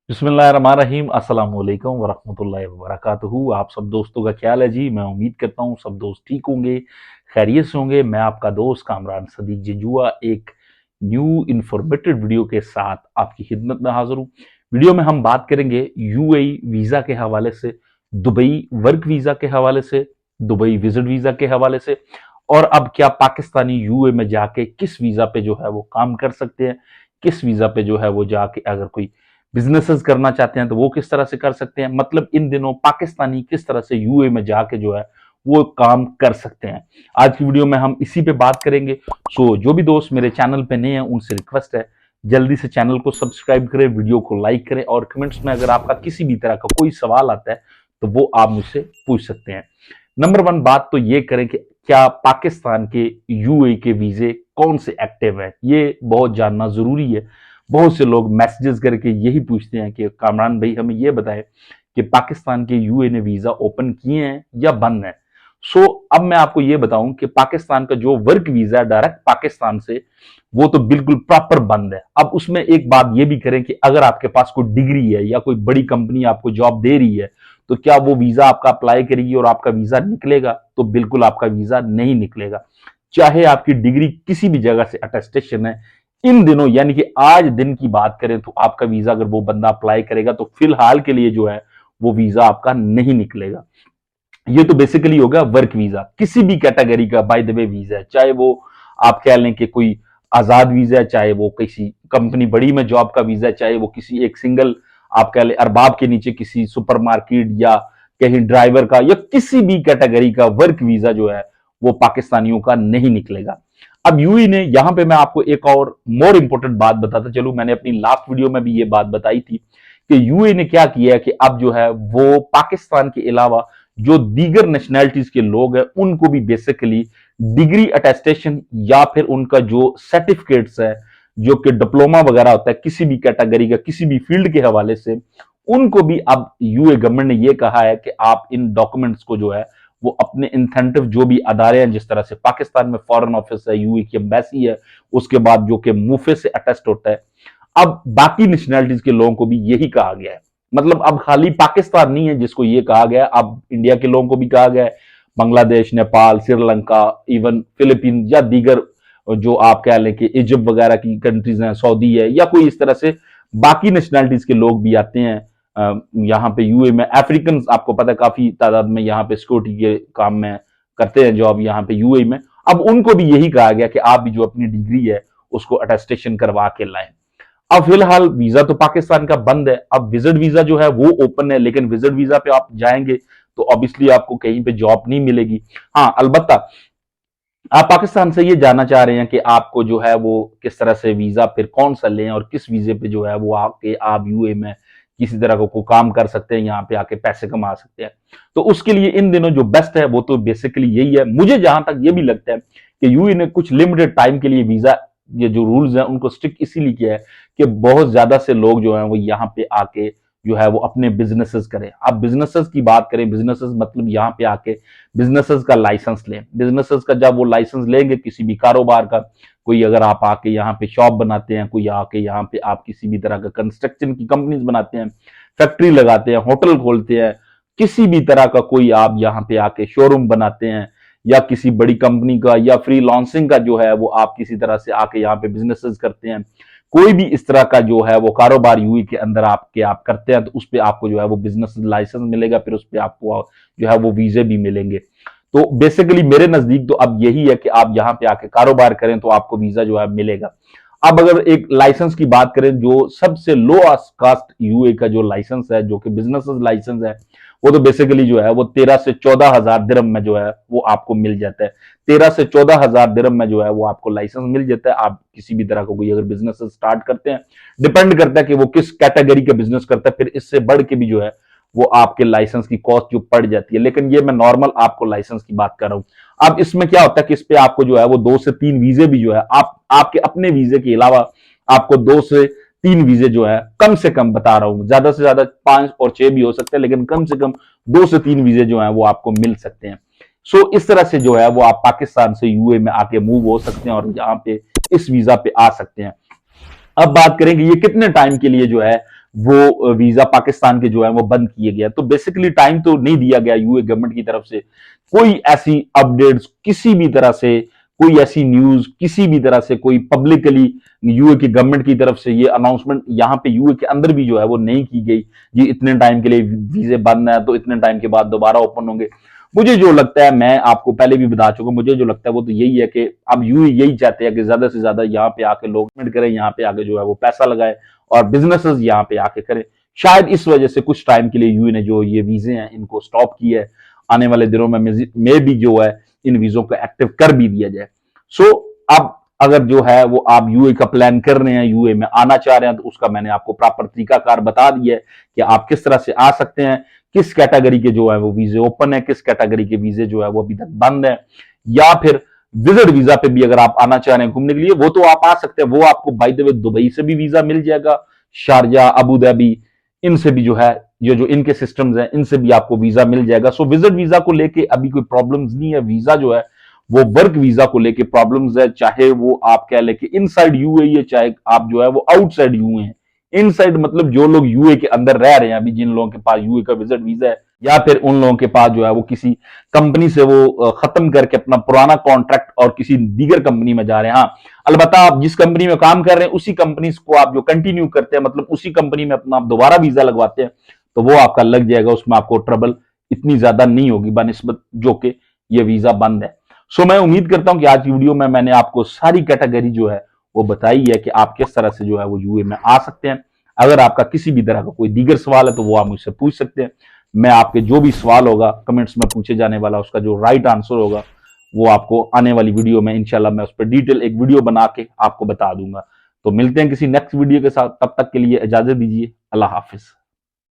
बिस्मिल्लाहिर्रहमानिर्रहीम अस्सलाम वालेकुम वरहमतुल्लाहि वबरकातुहू। आप सब दोस्तों का ख्याल है जी। मैं उम्मीद करता हूँ सब दोस्त ठीक होंगे, खैरियत से होंगे। मैं आपका दोस्त कामरान सदीक जंजुआ एक न्यू इन्फॉर्मेटिव वीडियो के साथ आपकी खिदमत में हाजिर हूँ। वीडियो में हम बात करेंगे यूएई वीज़ा के हवाले से, दुबई वर्क वीज़ा के हवाले से, दुबई विजिट वीज़ा के हवाले से, और अब क्या पाकिस्तानी यूएई में जाके किस वीज़ा पे जो है वो काम कर सकते हैं, किस वीज़ा पे जो है वो जाके अगर कोई बिजनेसेस करना चाहते हैं तो वो किस तरह से कर सकते हैं। मतलब इन दिनों पाकिस्तानी किस तरह से यूए में जाके जो है वो काम कर सकते हैं। आज की वीडियो में हम इसी पे बात करेंगे। जो भी दोस्त मेरे चैनल पे नए हैं उनसे रिक्वेस्ट है, जल्दी से चैनल को सब्सक्राइब करें, वीडियो को लाइक करें, और कमेंट्स में अगर आपका किसी भी तरह का कोई सवाल आता है तो वो आप मुझसे पूछ सकते हैं। नंबर वन बात तो ये करें कि क्या पाकिस्तान के यूए के वीजे कौन से एक्टिव है, ये बहुत जानना जरूरी है। बहुत से लोग मैसेजेस करके यही पूछते हैं कि कामरान भाई हमें ये बताएं कि पाकिस्तान के यूए ने वीजा ओपन किए हैं या बंद है। अब मैं आपको ये बताऊं कि पाकिस्तान का जो वर्क वीजा है डायरेक्ट पाकिस्तान से, वो तो बिल्कुल प्रॉपर बंद है। अब उसमें एक बात ये भी करें कि अगर आपके पास कोई डिग्री है या कोई बड़ी कंपनी आपको जॉब दे रही है तो क्या वो वीजा आपका अप्लाई करेगी और आपका वीजा निकलेगा? तो बिल्कुल आपका वीजा नहीं निकलेगा, चाहे आपकी डिग्री किसी भी जगह से अटेस्टेशन है। इन दिनों यानी कि आज दिन की बात करें तो आपका वीजा अगर वो बंदा अप्लाई करेगा तो फिलहाल के लिए जो है वो वीजा आपका नहीं निकलेगा। ये तो बेसिकली होगा वर्क वीजा। किसी भी कैटेगरी का बाय द वे वीजा है, चाहे वो आप कह लें कि कोई आजाद वीजा है, चाहे वो किसी कंपनी बड़ी में जॉब का वीजा है, चाहे वो किसी एक सिंगल आप कह लें अरबाब के नीचे किसी सुपरमार्केट या कहीं ड्राइवर का या किसी भी कैटेगरी का वर्क वीजा जो है वो पाकिस्तानियों का नहीं निकलेगा। अब यूई ने यहां पे मैं आपको एक और मोर इंपोर्टेंट बात बताता चलूं, मैंने अपनी लास्ट वीडियो में भी ये बात बताई थी कि यूए ने क्या किया है कि अब जो है वो पाकिस्तान के अलावा जो दीगर नेशनैलिटीज के लोग हैं उनको भी बेसिकली डिग्री अटेस्टेशन या फिर उनका जो सर्टिफिकेट्स है, जो कि डिप्लोमा वगैरह होता है किसी भी कैटेगरी का किसी भी फील्ड के हवाले से, उनको भी अब यूए गवर्नमेंट ने ये कहा है कि आप इन डॉक्यूमेंट्स को जो है वो अपने इंसेंटिव जो भी अदारे हैं, जिस तरह से पाकिस्तान में फॉरेन ऑफिस है, यूए की एम्बेसी है, उसके बाद जो कि मुफे से अटेस्ट होता है, अब बाकी नेशनैलिटीज के लोगों को भी यही कहा गया है। मतलब अब खाली पाकिस्तान नहीं है जिसको ये कहा गया, अब इंडिया के लोगों को भी कहा गया है, बांग्लादेश, नेपाल, श्रीलंका, इवन फिलीपीन या दीगर जो आप कह लें कि इजिप्ट वगैरह की कंट्रीज हैं, सऊदी है, या कोई इस तरह से बाकी नेशनैलिटीज के लोग भी आते हैं यहाँ पे यूए में। अफ्रीकन आपको पता है काफी तादाद में यहाँ पे सिक्योरिटी के काम में करते हैं जॉब यहाँ पे यूए में। अब उनको भी यही कहा गया कि आप भी जो अपनी डिग्री है उसको अटेस्टेशन करवा के लाएं। अब फिलहाल वीजा तो पाकिस्तान का बंद है, अब विजिट वीजा जो है वो ओपन है, लेकिन विजिट वीजा पे आप जाएंगे तो ऑब्वियसली आपको कहीं पे जॉब नहीं मिलेगी। हाँ, अलबत्ता आप पाकिस्तान से ये जानना चाह रहे हैं कि आपको जो है वो किस तरह से वीजा फिर कौन सा लें और किस वीजे पे जो है वो आके आप यूए में किसी तरह को काम कर सकते हैं, यहाँ पे आके पैसे कमा सकते हैं। तो उसके लिए इन दिनों जो बेस्ट है वो तो बेसिकली यही है। मुझे जहां तक ये भी लगता है कि यूए ने कुछ लिमिटेड टाइम के लिए वीजा, ये जो रूल्स हैं उनको स्ट्रिक्ट इसीलिए किया है कि बहुत ज्यादा से लोग जो हैं वो यहाँ पे आके जो है वो अपने बिजनेसेस करें। अब बिजनेसेस की बात करें, बिजनेसेस मतलब यहाँ पे आके बिजनेसेस का लाइसेंस लें। बिजनेसेस का जब वो लाइसेंस लेंगे किसी भी कारोबार का, कोई अगर आप आके यहाँ पे शॉप बनाते हैं, कोई आके यहाँ पे आप किसी भी तरह का कंस्ट्रक्शन की कंपनीज बनाते हैं, फैक्ट्री लगाते हैं, होटल खोलते हैं, किसी भी तरह का कोई आप यहाँ पे आके शोरूम बनाते हैं, या किसी बड़ी कंपनी का या फ्रीलांसिंग का जो है वो आप किसी तरह से आके यहाँ पे बिजनेसेस करते हैं, कोई भी इस तरह का जो है वो कारोबार यूई के अंदर आपके आप करते हैं तो उस पर आपको जो है वो बिजनेस लाइसेंस मिलेगा, फिर उस पर आपको जो है वो वीजे भी मिलेंगे। तो बेसिकली मेरे नजदीक तो अब यही है कि आप यहाँ पे आके कारोबार करें तो आपको वीजा जो है मिलेगा। अब अगर एक लाइसेंस की बात करें, जो सबसे लो कास्ट यूए का जो लाइसेंस है, जो कि बिजनेस लाइसेंस है, वो तो बेसिकली जो है वो 13 से 14 हजार दिरहम में जो है वो आपको मिल जाता है। 13 से 14 हजार दिरहम में जो है वो आपको लाइसेंस मिल जाता है। आप किसी भी तरह का कोई अगर बिजनेस स्टार्ट करते हैं, डिपेंड करता है कि वो किस कैटेगरी का बिजनेस करता है, फिर इससे बढ़ के भी जो है वो आपके लाइसेंस की कॉस्ट जो पड़ जाती है। लेकिन ये मैं नॉर्मल आपको लाइसेंस की बात कर रहा हूं। अब इसमें क्या होता है कि इस पे आपको जो है वो 2 से 3 वीजे भी जो है आप आपके अपने वीजे के अलावा आपको 2 से 3 वीजे जो है, कम से कम बता रहा हूं, ज्यादा से ज्यादा 5 और 6 भी हो सकते हैं, लेकिन कम से कम 2 से 3 वीजे जो है वो आपको मिल सकते हैं। इस तरह से जो है वो आप पाकिस्तान से यूए में आके मूव हो सकते हैं और यहाँ पे इस वीजा पे आ सकते हैं। अब बात करेंगे ये कितने टाइम के लिए जो है वो वीजा पाकिस्तान के जो है वो बंद किए गया। तो बेसिकली टाइम तो नहीं दिया गया यूए गवर्नमेंट की तरफ से, कोई ऐसी अपडेट्स किसी भी तरह से, कोई ऐसी न्यूज किसी भी तरह से, कोई पब्लिकली यूए की गवर्नमेंट की तरफ से ये अनाउंसमेंट यहाँ पे यूए के अंदर भी जो है वो नहीं की गई, ये इतने टाइम के लिए वीजे बंद है तो इतने टाइम के बाद दोबारा ओपन होंगे। मुझे जो लगता है, मैं आपको पहले भी बता चुका, मुझे जो लगता है वो तो यही है कि अब यूए यही चाहते हैं कि ज्यादा से ज्यादा यहाँ पे आके लोग इन्वेस्ट करें, यहाँ पे आके जो है वो पैसा लगाए और बिजनेसेस यहाँ पे आके करें। शायद इस वजह से कुछ टाइम के लिए यूए ने जो ये वीजे हैं इनको स्टॉप किया है। आने वाले दिनों में भी जो है इन वीजों को एक्टिव कर भी दिया जाए। सो अब अगर जो है वो आप यूए का प्लान कर रहे हैं, यूए में आना चाह रहे हैं, तो उसका मैंने आपको प्रॉपर तरीकाकार बता दिया है कि आप किस तरह से आ सकते हैं, किस कैटेगरी के जो है वो वीजे ओपन है, किस कैटेगरी के वीजे जो है वो अभी तक बंद है। या फिर विजिट वीजा पे भी अगर आप आना चाह रहे हैं घूमने के लिए, वो तो आप आ सकते हैं, वो आपको बाय द वे दुबई से भी वीजा मिल जाएगा, शारजा, अबू धाबी, इनसे भी जो है ये जो इनके सिस्टम्स हैं इनसे भी आपको वीजा मिल जाएगा। सो विजिट वीजा को लेके अभी कोई प्रॉब्लम्स नहीं है। वीजा जो है वो वर्क वीजा को लेके प्रॉब्लम्स है, चाहे वो आप कह लेके इनसाइड यूए है, चाहे आप जो है वो आउटसाइड यूए है। इनसाइड मतलब जो लोग यूए के अंदर रह रहे हैं, अभी जिन लोगों के पास यूए का विजिट वीजा है, या फिर उन लोगों के पास जो है वो किसी कंपनी से वो खत्म करके अपना पुराना कॉन्ट्रैक्ट और किसी दीगर कंपनी में जा रहे हैं। हाँ, अलबत्ता आप जिस कंपनी में काम कर रहे हैं उसी कंपनी को आप जो कंटिन्यू करते हैं, मतलब उसी कंपनी में अपना आप दोबारा वीजा लगवाते हैं, तो वो आपका लग जाएगा, उसमें आपको ट्रबल इतनी ज्यादा नहीं होगी बनिस्बत जो कि ये वीजा बंद है। सो मैं उम्मीद करता हूं कि आज की वीडियो में मैंने आपको सारी कैटेगरी जो है वो बताई है कि आप किस तरह से जो है वो यूए में आ सकते हैं। अगर आपका किसी भी तरह का कोई दीगर सवाल है तो वो आप मुझसे पूछ सकते हैं। मैं आपके जो भी सवाल होगा कमेंट्स में पूछे जाने वाला, उसका जो राइट आंसर होगा वो आपको आने वाली वीडियो में इंशाल्लाह मैं उस पर डिटेल एक वीडियो बना के आपको बता दूंगा। तो मिलते हैं किसी नेक्स्ट वीडियो के साथ, तब तक के लिए इजाजत दीजिए। अल्लाह हाफिज।